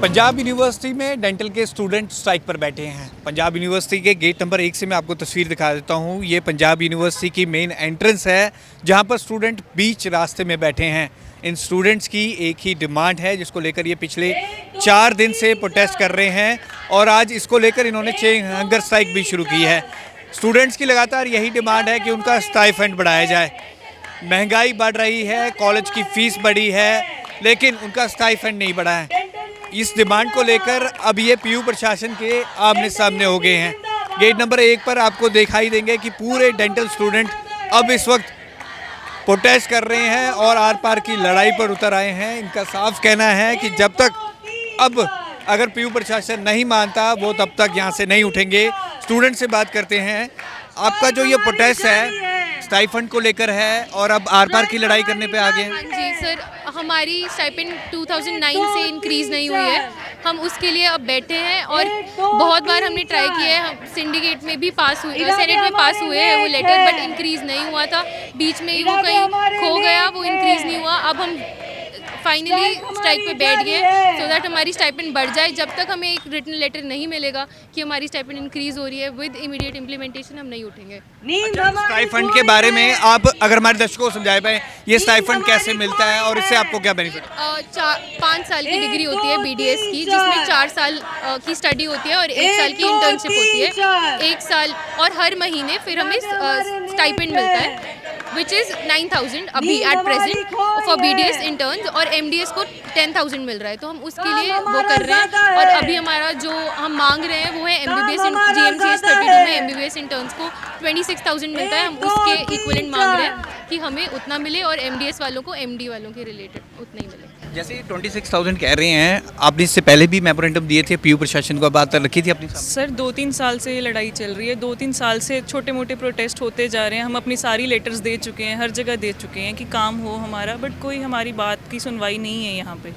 Punjab university में dental के student strike पर बैठे हैं। पंजाब यूनिवर्सिटी के गेट नंबर 1 से मैं आपको तस्वीर दिखा देता हूँ। ये पंजाब यूनिवर्सिटी की मेन एंट्रेंस है, जहाँ पर स्टूडेंट बीच रास्ते में बैठे हैं। इन स्टूडेंट्स की एक ही डिमांड है, जिसको लेकर ये पिछले 4 दिन से प्रोटेस्ट कर रहे हैं और आज इसको लेकर इन्होंने हंगर स्ट्राइक भी शुरू की है। स्टूडेंट्स की लगातार यही डिमांड है कि उनका स्टाइपेंड बढ़ाया जाए। महंगाई बढ़ रही है, कॉलेज की फ़ीस बढ़ी है, लेकिन उनका स्टाइपेंड नहीं बढ़ा है। इस डिमांड को लेकर अब ये पीयू प्रशासन के आमने सामने हो गए हैं। गेट नंबर 1 पर आपको दिखाई देंगे कि पूरे डेंटल स्टूडेंट अब इस वक्त प्रोटेस्ट कर रहे हैं और आर पार की लड़ाई पर उतर आए हैं। इनका साफ कहना है कि जब तक अब अगर पीयू प्रशासन नहीं मानता वो तब तक यहाँ से नहीं उठेंगे। स्टूडेंट से बात करते हैं। आपका जो ये प्रोटेस्ट है स्टाइपेंड को लेकर है और अब आर पार की लड़ाई करने पे आ गए हैं। हाँ जी सर, हमारी स्टाइपेंड 2009 से इंक्रीज़ नहीं हुई है। हम उसके लिए अब बैठे हैं और बहुत बार हमने ट्राई किया है। हम सिंडिकेट में भी पास हुए, सेनेट में पास हुए हैं वो लेटर, बट इंक्रीज़ नहीं हुआ था। बीच में ही वो कहीं खो गया, वो इंक्रीज़ नहीं हुआ। अब हम फाइनली स्ट्राइक पे बैठ गए सो दैट हमारी स्टाइपेंड बढ़ जाए। जब तक हमें एक रिटन लेटर नहीं मिलेगा कि हमारी स्टाइपेंड इंक्रीज़ हो रही है विद इमीडिएट इम्प्लीमेंटेशन, हम नहीं उठेंगे। स्टाइपेंड के बारे में आप अगर हमारे दर्शकों को समझाए पाए, ये स्टाइपेंड कैसे मिलता है और इससे आपको क्या बेनिफिट? 5 साल की डिग्री होती है BDS की, जिसमें 4 साल की स्टडी होती है और 1 साल की इंटर्नशिप होती है। 1 साल और हर महीने फिर हमें स्टाइपेंड मिलता है विच इज़ 9,000 अभी at present for BDS interns, और MDS को 10,000 मिल रहा है। तो हम उसके लिए वो कर रहे हैं और अभी हमारा जो हम मांग रहे हैं वो है MBBS GMCH 32 में MBBS इंटर्न्स को 26,000 मिलता है। हम उसके इक्वलेंट मांग रहे हैं कि हमें उतना मिले और MDS वालों को MD वालों के रिलेटेड उतना ही मिले। जैसे 26,000 कह रहे हैं, आपने इससे पहले भी मेमोरेंडम दिए थे, पीयू प्रशासन को बात रखी थी अपनी? सर 2-3 साल से ये लड़ाई चल रही है। 2-3 साल से छोटे मोटे प्रोटेस्ट होते जा रहे हैं। हम अपनी सारी लेटर्स दे चुके हैं, हर जगह दे चुके हैं कि काम हो हमारा, बट कोई हमारी बात की सुनवाई नहीं है। यहाँ पे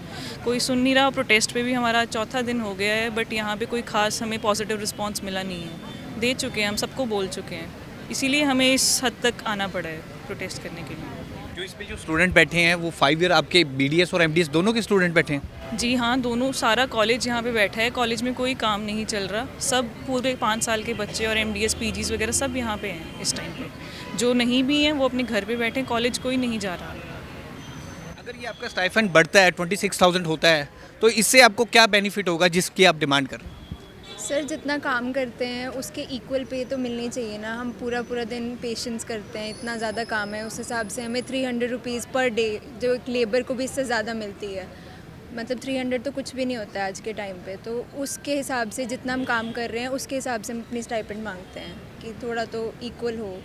कोई सुन नहीं रहा। प्रोटेस्ट पे भी हमारा 4था दिन हो गया है, बट यहाँ पे कोई खास हमें पॉजिटिव रिस्पॉन्स मिला नहीं है। दे चुके हैं, हम सबको बोल चुके हैं, इसीलिए हमें इस हद तक आना पड़ा है प्रोटेस्ट करने के लिए। जो इस पे जो स्टूडेंट बैठे हैं वो 5 ईयर आपके BDS और MDS दोनों के स्टूडेंट बैठे हैं? जी हाँ, दोनों, सारा कॉलेज यहाँ पे बैठा है। कॉलेज में कोई काम नहीं चल रहा। सब पूरे 5 साल के बच्चे और MDS PGs वगैरह सब यहाँ पे हैं इस टाइम पे। जो नहीं भी हैं वो अपने घर पे बैठे हैं, कॉलेज कोई नहीं जा रहा। अगर ये आपका स्टाइपेंड बढ़ता है, 26,000 होता है, तो इससे आपको क्या बेनिफिट होगा जिसकी आप डिमांड कर रहे हैं? सर जितना काम करते हैं उसके इक्वल पे तो मिलनी चाहिए ना। हम पूरा दिन पेशेंस करते हैं, इतना ज़्यादा काम है, उस हिसाब से हमें 300 रुपीज़ पर डे, जो एक लेबर को भी इससे ज़्यादा मिलती है। मतलब 300 तो कुछ भी नहीं होता है आज के टाइम पे। तो उसके हिसाब से जितना हम काम कर रहे हैं उसके हिसाब से हम अपनी स्टाइपेंड मांगते हैं कि थोड़ा तो इक्वल हो।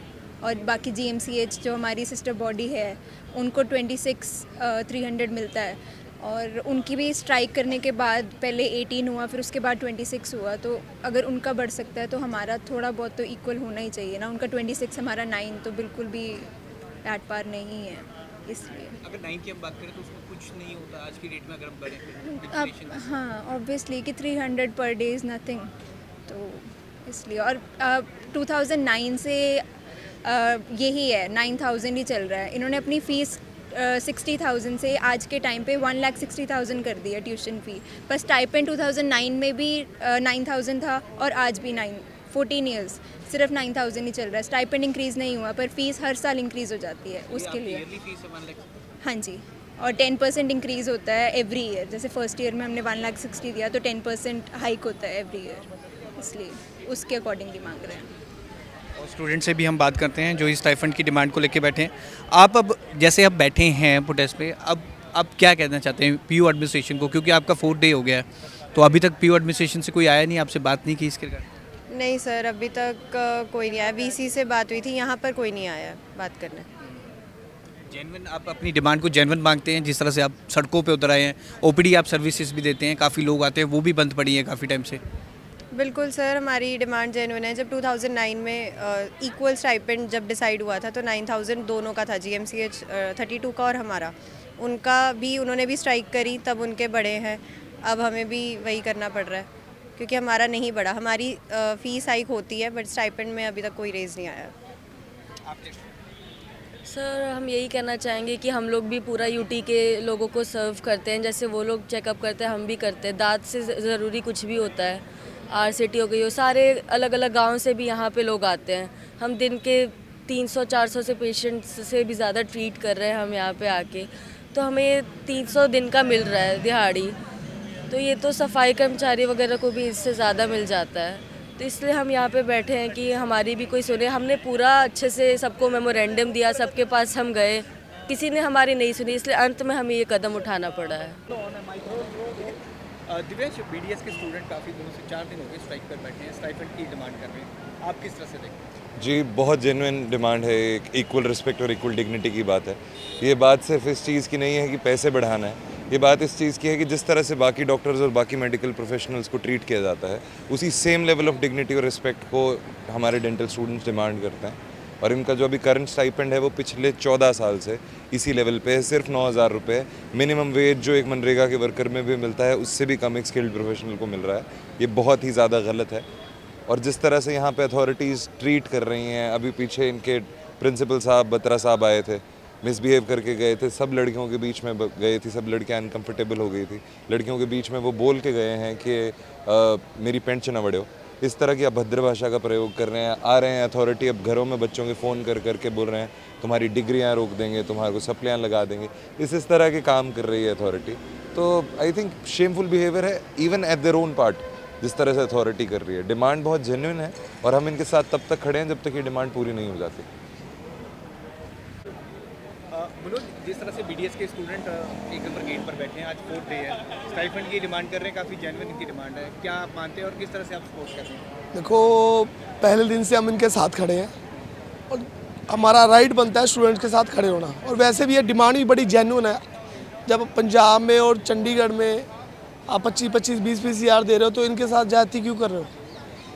और बाकी GMCH जो हमारी सिस्टर बॉडी है उनको 26,300 मिलता है, और उनकी भी स्ट्राइक करने के बाद पहले 18 हुआ, फिर उसके बाद 26 हुआ। तो अगर उनका बढ़ सकता है तो हमारा थोड़ा बहुत तो इक्वल होना ही चाहिए ना। उनका 26, हमारा 9, तो बिल्कुल भी एट पार नहीं है। इसलिए अगर 9 की हम बात करें तो उसमें कुछ नहीं होता आज की डेट में अगर हम बढ़े। अब हाँ, ऑब्वियसली कि 300 पर डे इज़ नथिंग। तो इसलिए और 2009 से यही है, 9,000 ही चल रहा है। इन्होंने अपनी फ़ीस 60,000 से आज के टाइम पे 1,60,000 कर दी है ट्यूशन फ़ी। पर स्टाइपेंड 2009 में भी 9,000 था और आज भी 14 ईयर्स सिर्फ 9,000 ही चल रहा है। स्टाइपेंड इंक्रीज़ नहीं हुआ, पर फीस हर साल इंक्रीज़ हो जाती है उसके लिए। हाँ जी, और 10% इंक्रीज़ होता है एवरी ईयर। जैसे फर्स्ट ईयर में हमने 1,60,000 दिया तो 10% हाइक होता है एवरी ईयर, इसलिए उसके अकॉर्डिंगली मांग रहे हैं। और स्टूडेंट से भी हम बात करते हैं जो इस स्टाइपेंड की डिमांड को लेकर बैठे हैं। आप अब जैसे अब बैठे हैं प्रोटेस्ट पे, अब क्या कहना चाहते हैं पीयू एडमिनिस्ट्रेशन को, क्योंकि आपका 4th डे हो गया है, तो अभी तक पीयू एडमिनिस्ट्रेशन से कोई आया नहीं, आपसे बात नहीं की इसके रिगार्ड? नहीं सर, अभी तक कोई नहीं आया। VC से बात हुई थी, यहाँ पर कोई नहीं आया बात करने। जेन्युइन आप अपनी डिमांड को जेन्युइन मांगते हैं? जिस तरह से आप सड़कों पे उतर आए हैं, OPD आप सर्विसेज भी देते हैं, काफ़ी लोग आते हैं, वो भी बंद पड़ी है काफ़ी टाइम से। बिल्कुल सर, हमारी डिमांड जेन्युइन है। जब 2009 में इक्वल स्टाइपेंड जब डिसाइड हुआ था तो 9,000 दोनों का था, GMCH 32 का और हमारा। उनका भी, उन्होंने भी स्ट्राइक करी, तब उनके बड़े हैं। अब हमें भी वही करना पड़ रहा है क्योंकि हमारा नहीं बढ़ा। हमारी फ़ीस हाइक होती है बट स्टाइपेंड में अभी तक कोई रेज़ नहीं आया। सर हम यही कहना चाहेंगे कि हम लोग भी पूरा यूटी के लोगों को सर्व करते हैं, जैसे वो लोग चेकअप करते हैं हम भी करते हैं। दांत से ज़रूरी कुछ भी होता है, आरसीटी हो गई हो, सारे अलग अलग गांव से भी यहाँ पे लोग आते हैं। हम दिन के 300-400 से पेशेंट्स से भी ज़्यादा ट्रीट कर रहे हैं हम यहाँ पे आके, तो हमें 300 दिन का मिल रहा है दिहाड़ी। तो ये तो सफाई कर्मचारी वगैरह को भी इससे ज़्यादा मिल जाता है, तो इसलिए हम यहाँ पे बैठे हैं कि हमारी भी कोई सुने। हमने पूरा अच्छे से सबको मेमोरेंडम दिया, सबके पास हम गए, किसी ने हमारी नहीं सुनी, इसलिए अंत में हमें ये कदम उठाना पड़ा है। दिव्यांश, बीडीएस के स्टूडेंट काफ़ी दिनों से 4 दिन हो गए स्ट्राइक पर बैठे हैं, स्टाइपेंड की डिमांड कर रहे हैं, आप किस तरह से देखते हैं? जी, बहुत जेन्युइन डिमांड है, एक इक्वल रिस्पेक्ट और इक्वल डिग्निटी की बात है। ये बात सिर्फ इस चीज़ की नहीं है कि पैसे बढ़ाना है, ये बात इस चीज़ की है कि जिस तरह से बाकी डॉक्टर्स और बाकी मेडिकल प्रोफेशनल्स को ट्रीट किया जाता है, उसी सेम लेवल ऑफ डिग्निटी और रिस्पेक्ट को हमारे डेंटल स्टूडेंट्स डिमांड करते हैं। और इनका जो अभी करंट स्टाइपेंड है वो पिछले 14 साल से इसी लेवल पे है, सिर्फ 9,000 रुपये। मिनिमम वेज जो एक मनरेगा के वर्कर में भी मिलता है उससे भी कम एक स्किल्ड प्रोफेशनल को मिल रहा है। ये बहुत ही ज़्यादा गलत है। और जिस तरह से यहाँ पे अथॉरिटीज़ ट्रीट कर रही हैं, अभी पीछे इनके प्रिंसिपल साहब बत्रा साहब आए थे, मिसबिहेव करके गए थे, सब लड़कियों के बीच में गए थे, सब लड़कियाँ अनकम्फर्टेबल हो गई थी। लड़कियों के बीच में वो बोल के गए हैं कि मेरी पेंट च न बढ़ो, इस तरह की अभद्र भाषा का प्रयोग कर रहे हैं। आ रहे हैं अथॉरिटी, अब घरों में बच्चों के फ़ोन कर करके बोल रहे हैं तुम्हारी डिग्रियाँ रोक देंगे, तुम्हारे को सप्लियाँ लगा देंगे। इस तरह के काम कर रही है अथॉरिटी। तो आई थिंक शेमफुल बिहेवियर है even at their own part, जिस तरह से अथॉरिटी कर रही है। डिमांड बहुत जेन्युइन है और हम इनके साथ तब तक खड़े हैं जब तक ये डिमांड पूरी नहीं हो जाती। मनोज, जिस तरह से बीडीएस के स्टूडेंट एक नंबर गेट पर बैठे हैं, आज 4th डे है, स्टाइपेंड की डिमांड कर रहे हैं, काफ़ी जेन्युइन इनकी डिमांड है, क्या आप मानते हैं और किस तरह से आप सपोर्ट करते हैं? देखो, पहले दिन से हम इनके साथ खड़े हैं और हमारा राइट बनता है स्टूडेंट्स के साथ खड़े होना। और वैसे भी ये डिमांड भी बड़ी जेन्युइन है। जब पंजाब में और चंडीगढ़ में आप 25-25, 20-20 हज़ार दे रहे हो तो इनके साथ जाती क्यों कर रहे हो?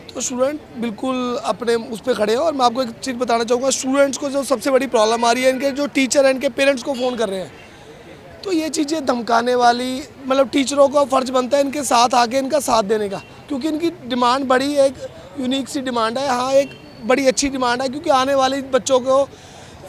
तो स्टूडेंट बिल्कुल अपने उस पर खड़े हैं। और मैं आपको एक चीज़ बताना चाहूँगा, स्टूडेंट्स को जो सबसे बड़ी प्रॉब्लम आ रही है, इनके जो टीचर हैं इनके पेरेंट्स को फ़ोन कर रहे हैं। तो ये चीज़ें धमकाने वाली, मतलब टीचरों का फ़र्ज़ बनता है इनके साथ आके इनका साथ देने का, क्योंकि इनकी डिमांड बड़ी एक यूनिक सी डिमांड है। हाँ, एक बड़ी अच्छी डिमांड है, क्योंकि आने वाले बच्चों को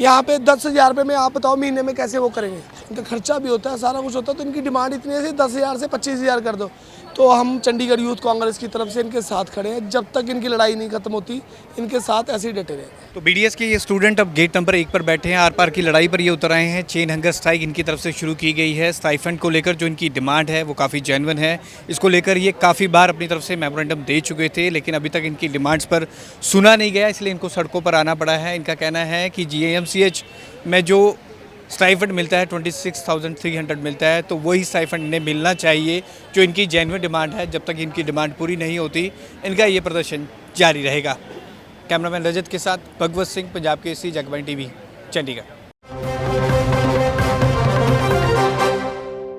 यहाँ पे 10,000 रुपये में आप बताओ महीने में कैसे वो करेंगे? इनका खर्चा भी होता है, सारा कुछ होता है। तो इनकी डिमांड इतनी है 10,000 से 25,000 कर दो। तो हम चंडीगढ़ यूथ कांग्रेस की तरफ से इनके साथ खड़े हैं। जब तक इनकी लड़ाई नहीं खत्म होती, इनके साथ ऐसे ही डटे रहेंगे। तो बीडीएस के ये स्टूडेंट अब गेट नंबर 1 पर बैठे हैं, आर पार की लड़ाई पर ये उतर आए हैं। चेन हंगर स्ट्राइक इनकी तरफ से शुरू की गई है। स्टाइपेंड को लेकर जो इनकी डिमांड है वो काफ़ी जेन्युइन है। इसको लेकर ये काफ़ी बार अपनी तरफ से मेमोरेंडम दे चुके थे, लेकिन अभी तक इनकी डिमांड्स पर सुना नहीं गया, इसलिए इनको सड़कों पर आना पड़ा है। इनका कहना है कि जीएमसीएच में जो स्टाइफंड मिलता है 26,300 मिलता है, तो वही स्टाइफंड इन्हें मिलना चाहिए जो इनकी जेन्युइन डिमांड है। जब तक इनकी डिमांड पूरी नहीं होती, इनका ये प्रदर्शन जारी रहेगा। कैमरामैन रजत के साथ भगवत सिंह, पंजाब केसरी, जगबानी टीवी, चंडीगढ़।